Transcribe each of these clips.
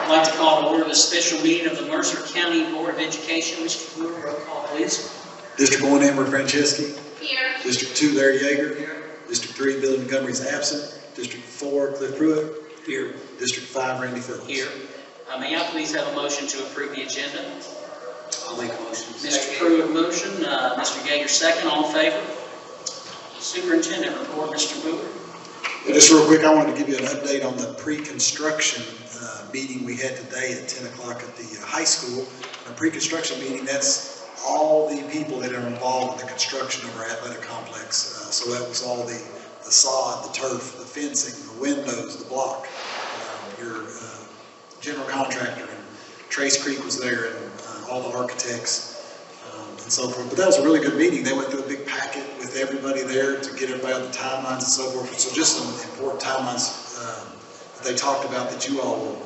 I'd like to call to order this special meeting of the Mercer County Board of Education. Mr. Brewer, roll call, please. District 1, Amber Franceschi. Here. District 2, Larry Yeager. Here. District 3, Billy Montgomery is absent. District 4, Cliff Pruitt. Here. District 5, Randy Phillips. Here. May I please have a motion to approve the agenda? I'll make a motion. Mr. Pruitt motion, Mr. Yeager second, all in favor? Superintendent report, Mr. Brewer. Just real quick, I wanted to give you an update on the pre-construction meeting we had today at 10 o'clock at the high school. A pre-construction meeting, that's all the people that are involved in the construction of our athletic complex. So that was all the sod, the turf, the fencing, the windows, the block, your general contractor, and Trace Creek was there, and all the architects and so forth. But that was a really good meeting. They went through a big packet with everybody there to get everybody on the timelines and so forth. So just some important timelines that they talked about that you all will,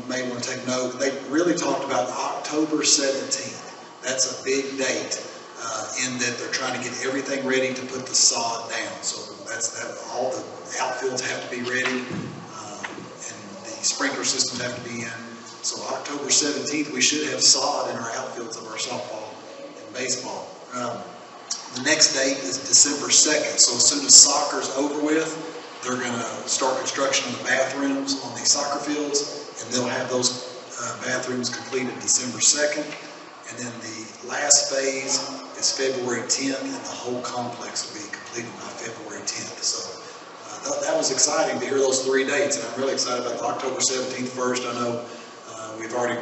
may want to take note. They really talked about October 17th. That's a big date in that they're trying to get everything ready to put the sod down. So that's that. All the outfields have to be ready, and the sprinkler systems have to be in. So October 17th, we should have sod in our outfields of our softball and baseball. The next date is December 2nd. So as soon as soccer's over with, they're going to start construction of the bathrooms on the soccer fields, and they'll have those bathrooms completed December 2nd. And then the last phase is February 10th, and the whole complex will be completed by February 10th. So that was exciting to hear those 3 dates, and I'm really excited about the October 17th first. I know we've already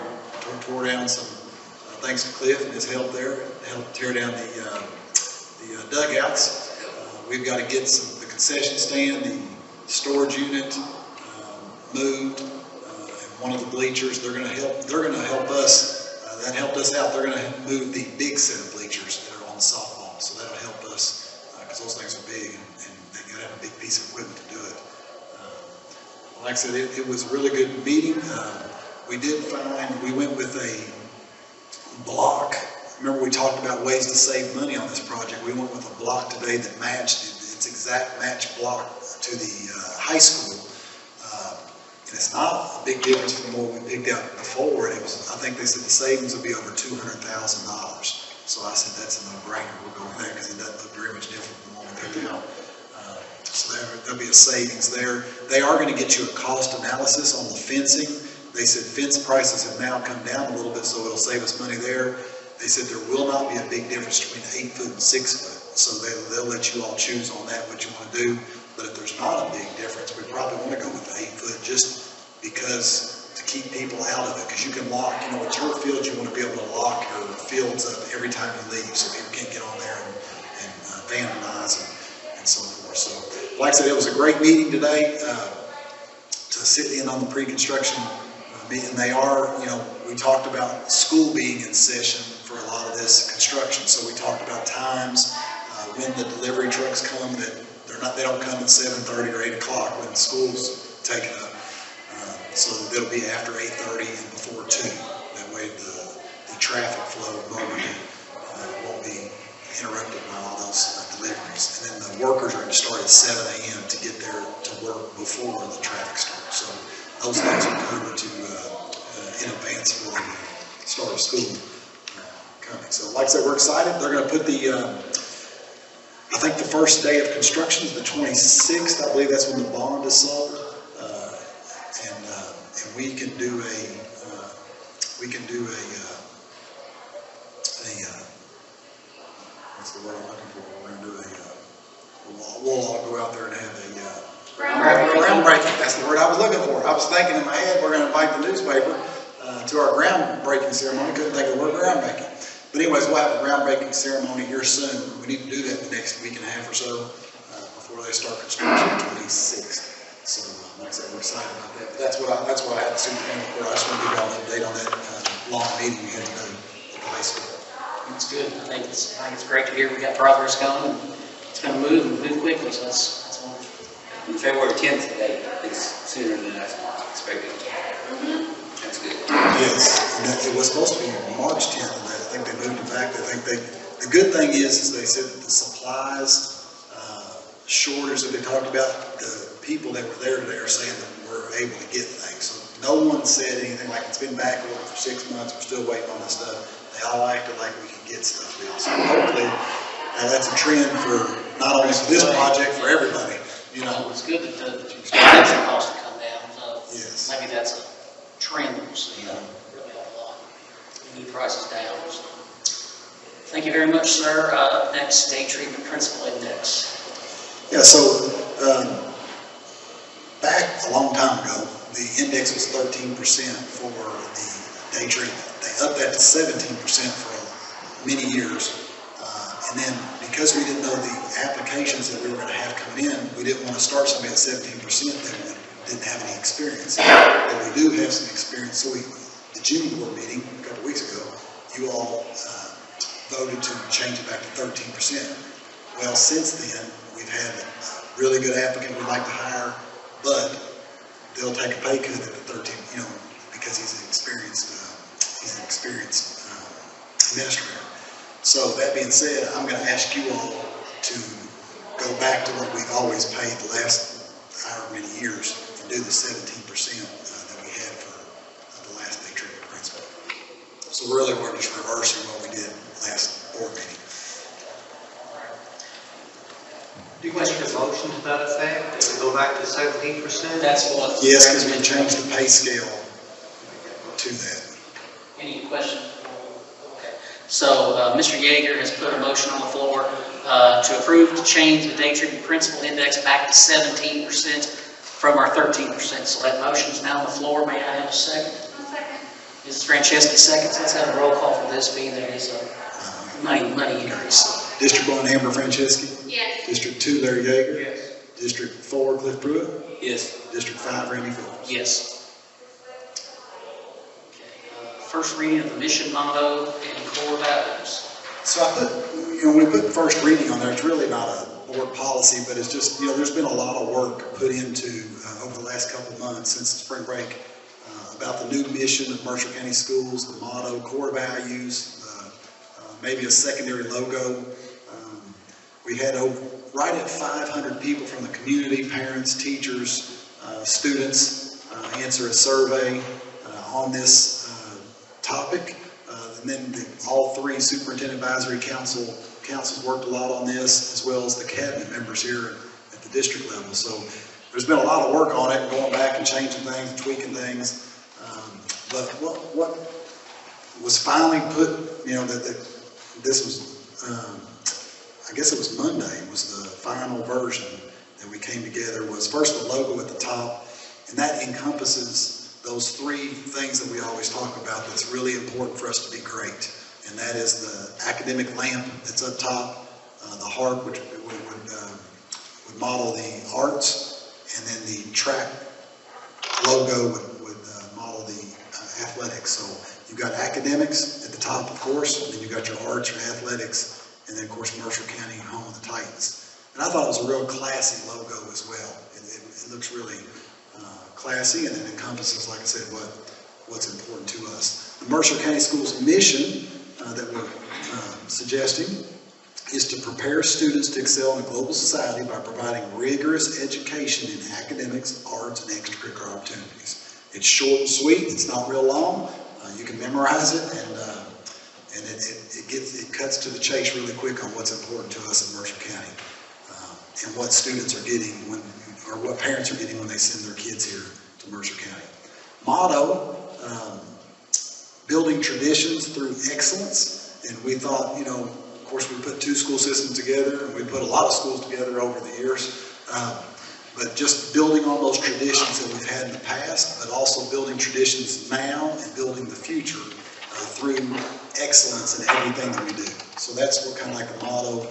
tore down some, thanks to Cliff and his help there, helped tear down the dugouts. We've got to get the concession stand, the storage unit moved, and one of the bleachers. They're going to help us. That helped us out. They're going to move the big set of bleachers that are on the softball, so that'll help us because those things are big, and they got to have a big piece of equipment to do it. Like I said, it was a really good meeting. We went with a block. Remember we talked about ways to save money on this project. We went with a block today that matched its exact match block to the high school. And it's not a big difference from what we picked out before. I think they said the savings would be over $200,000. So I said that's a no-brainer. We'll go with that because it doesn't look very much different from what we picked out. So there'll be a savings there. They are going to get you a cost analysis on the fencing. They said fence prices have now come down a little bit, so it'll save us money there. They said there will not be a big difference between 8 foot and 6 foot. So they'll let you all choose on that what you want to do. But if there's not a big difference, we probably want to go with the 8 foot just because to keep people out of it. Because you can lock, a turf field, you want to be able to lock your fields up every time you leave so people can't get on there and vandalize and so forth. So, like I said, it was a great meeting today to sit in on the pre-construction meeting. They are, we talked about school being in session for a lot of this construction. So we talked about times when the delivery trucks come, that they don't come at 7:30 or 8 o'clock when school's taken up. So they'll be after 8:30 and before 2. That way the traffic flow won't be interrupted by all those deliveries. And then the workers are going to start at 7 a.m. to get there to work before the traffic starts. So those things are covered in advance for the start of school coming. So like I said, we're excited. They're going to put I think the first day of construction is the 26th. I believe that's when the bond is sold. And we can do what's the word I'm looking for? We're going to do we'll all go out there and have a groundbreaking. That's the word I was looking for. I was thinking in my head, we're going to invite the newspaper to our groundbreaking ceremony. Couldn't think of the word groundbreaking. But anyways, we'll have a groundbreaking ceremony here soon. We need to do that the next week and a half or so before they start construction on the 26th. So, like I said, we're excited about that. But that's what I had to superintendent report. I just want to give y'all an update on that long meeting we had today at the high school. That's good. I think it's great to hear we got progress going. It's going to move quickly, so that's wonderful. February 10th today is sooner than I expected. That's good. Yes, and it was supposed to be March 10th, and I think they moved it back. The good thing is they said that the supplies shortage that they talked about, the people that were there today are saying that we're able to get things. So No one said anything like it's been back ordered for 6 months, we're still waiting on this stuff. They all acted like we could get stuff now. So hopefully, that's a trend for not only for this project, for everybody, you know. It's good that the construction costs have come down, so Yes. maybe that's a trend that we'll see, really help a lot. We need prices down, so. Thank you very much, sir. Up next, day treatment principal index. Yeah, so, back a long time ago, the index was 13% for the day treatment. They upped that to 17% for many years. And then because we didn't know the applications that we were going to have coming in, we didn't want to start somebody at 17% that didn't have any experience. But we do have some experience. So the June board meeting a couple weeks ago, you all voted to change it back to 13%. Well, since then, we've had a really good applicant we'd like to hire, but they'll take a pay cut at the 13, you know, because he's an experienced administrator. So that being said, I'm going to ask you all to go back to what we've always paid the last however many years and do the 17% that we had for the last day treatment principal. So really, we're just reversing what we did last board meeting. Do you want a motion to that effect, that we go back to 17%? That's what. Yes, because we changed the pay scale to that. Any questions? Okay. So, Mr. Yeager has put a motion on the floor to approve to change the day treatment principal index back to 17% from our 13%. So that motion is now on the floor. May I have a second? I'll second. Mrs. Franceschi seconds. Let's have a roll call for this, being that it is a money increase. District 1, Amber Franceschi. Yes. District 2, Larry Yeager. Yes. District 4, Cliff Pruitt. Yes. District 5, Randy Phillips. Yes. First reading of the mission motto and core values. So I put, when we put the first reading on there, it's really not a board policy, but it's just, there's been a lot of work put into over the last couple of months since the spring break about the new mission of Mercer County Schools, the motto, core values, maybe a secondary logo. We had right at 500 people from the community, parents, teachers, students, answer a survey on this topic. And then all three superintendent advisory councils worked a lot on this, as well as the cabinet members here at the district level. So there's been a lot of work on it, going back and changing things, tweaking things. But what was finally put, this was, I guess it was Monday, was the final version that we came together, was first the logo at the top, and that encompasses those three things that we always talk about that's really important for us to be great. And that is the academic lamp that's up top, the heart, which would model the arts, and then the track logo would model the athletics. So you've got academics at the top, of course, and then you've got your arts, your athletics, and then, of course, Mercer County, home of the Titans. And I thought it was a real classy logo as well. It looks really classy, and it encompasses, like I said, what's important to us. The Mercer County Schools mission that we're suggesting is to prepare students to excel in a global society by providing rigorous education in academics, arts, and extracurricular opportunities. It's short and sweet. It's not real long. You can memorize it, and it cuts to the chase really quick on what's important to us in Mercer County and what students are getting or what parents are getting when they send their kids here to Mercer County. Motto, building traditions through excellence. And we thought, of course, we put two school systems together, and we put a lot of schools together over the years. But just building on those traditions that we've had in the past, but also building traditions now and building the future through excellence in everything that we do. So that's what kind of like the motto.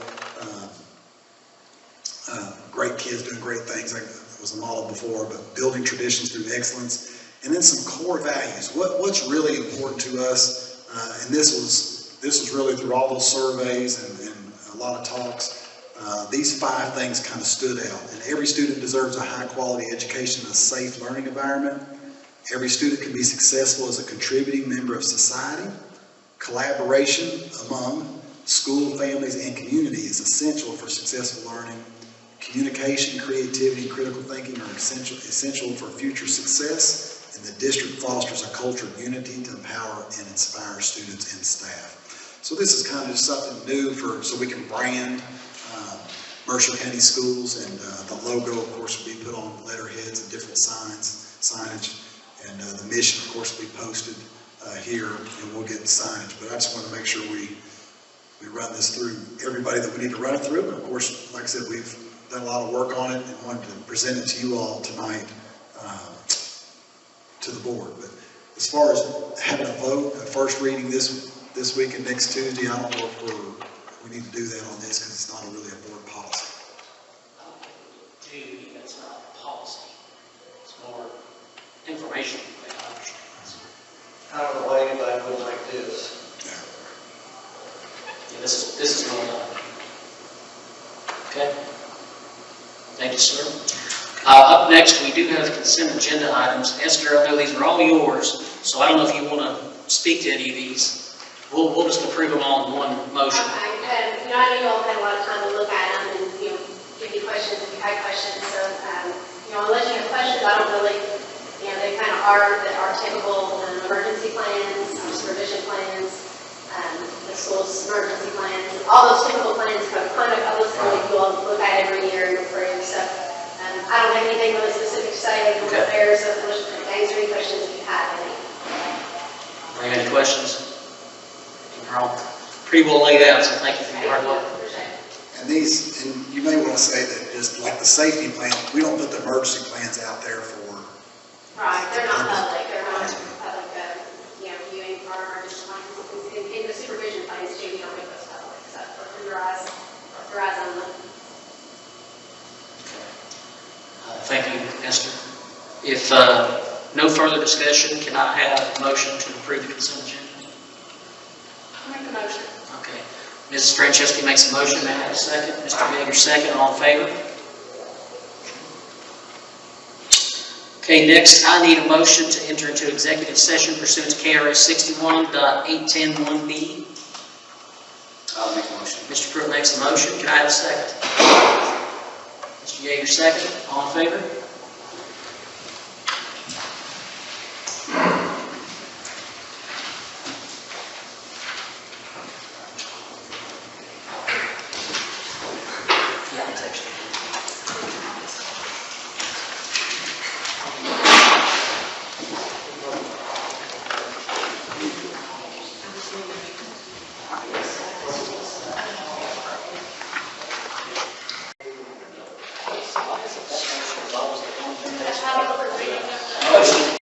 Great kids doing great things, like was the model before, but building traditions through excellence. And then some core values. What's really important to us, and this was really through all those surveys and a lot of talks, these 5 things kind of stood out. And every student deserves a high quality education in a safe learning environment. Every student can be successful as a contributing member of society. Collaboration among school, families, and community is essential for successful learning. Communication, creativity, and critical thinking are essential for future success. and the district fosters a culture of unity to empower and inspire students and staff. So this is kind of just something new so we can brand Mercer County Schools, and the logo, of course, will be put on letterheads and different signage, and the mission, of course, will be posted here, and we'll get signage. But I just want to make sure we run this through everybody that we need to run it through. And of course, like I said, we've done a lot of work on it and wanted to present it to you all tonight, to the board. But as far as having a vote, a first reading this week and next Tuesday, I don't know if we need to do that on this because it's not really a board policy. Dude, that's not policy. It's more information. I don't know why anybody would like this. Yeah, this is well done. Okay. Thank you, sir. Up next, we do have the consent agenda items. Esther, I know these are all yours, so I don't know if you want to speak to any of these. We'll just approve them all in one motion. Okay, I know you all had a lot of time to look at them and, give you questions if you had questions. So, unless you have questions, I don't really, they kind of are typical emergency plans, supervision plans, the school's emergency plans, all those typical plans of conduct policy that you all look at every year and approve. So, I don't have anything really specific to say there, so answer any questions if you have any. Are there any questions? They're all pretty well laid out, so thank you for your hard work. And these, and you may want to say that just like the safety plan, we don't put the emergency plans out there for. Right, they're not public, they're not public, viewing for our emergency plans. In the supervision plans too, we don't make those public, so for your eyes only. Thank you, Esther. If no further discussion, can I have a motion to approve the consent agenda? Make the motion. Okay. Mrs. Franceschi makes a motion. May I have a second? Mr. Yeager, second. All in favor? Okay, next, I need a motion to enter into executive session pursuant to KRS 61.8101B. I'll make a motion. Mr. Pruitt makes a motion. Can I have a second? Mr. Yeager, second. All in favor?